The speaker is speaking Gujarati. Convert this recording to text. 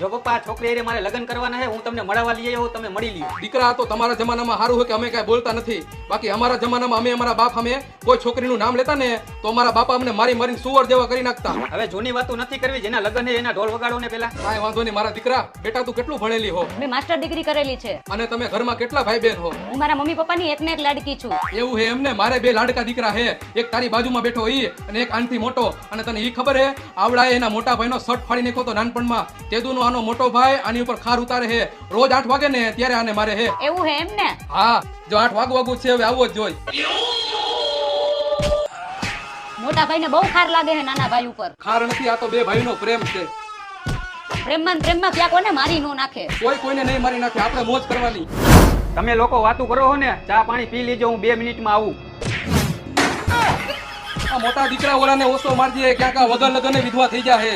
જો પપ્પા છોકરી હારે મારે લગ્ન કરવાના છે, હું તમને મળવા લઈ આવ્યો, તમે મળી લ્યો. દીકરા તો તમારા જમાનામાં સારું હોય કે અમે કઈ બોલતા નથી, બાકી અમારા જમાનામાં અમે અમારા બાપ અમે કોઈ છોકરીનું નામ લેતા ને તો અમારા બાપા અમને મારી મારીને સુવર જેવા કરી નાખતા. હવે જૂની વાતો નથી કરવી, જેના લગ્ન છે એના ઢોલ વગાડો ને પેલા. કાંઈ વાંધો નહીં મારા દીકરા. બેટા તું કેટલું ભણેલી હો મેં માસ્ટર ડિગ્રી કરેલી છે. અને તમે ઘરમાં કેટલા ભાઈ બહેન હો? હું મારા મમ્મી પપ્પાની એકને એક લાડકી છું. એવું હે એમને? મારે બે લાડકા દીકરા હે, એક તારી બાજુમાં બેઠો ઈ અને એક આનથી મોટો. અને તને ઈ ખબર હે આવડાએ એના મોટા ભાઈનો શર્ટ ફાડી નાખ્યો તો નાનપણમાં. તેદુનો આનો મોટો ભાઈ આની ઉપર ખાર ઉતારે હે, રોજ 8 વાગે ને ત્યારે આને મારે હે. એવું હે એમ ને? હા, જો 8 વાગવું છે હવે આવવો જ જોઈ. મોટા ભાઈને બહુ ખાર લાગે છે નાના ભાઈ ઉપર. ખાર નથી, આ તો બે ભાઈનો પ્રેમ છે. પ્રેમમાં ક્યાં કોને મારી નો નાખે. કોઈ કોઈને નહીં મારી નાખે, આપણે મોજ કરવાની. તમે લોકો વાતું કરો છો ને, ચા પાણી પી લીજો, હું 2 મિનિટમાં આવું. આ મોટા દીકરા ઓલાને ઓછો મારજે, ક્યાંક આ વગર લગને વિધવા થઈ જાય.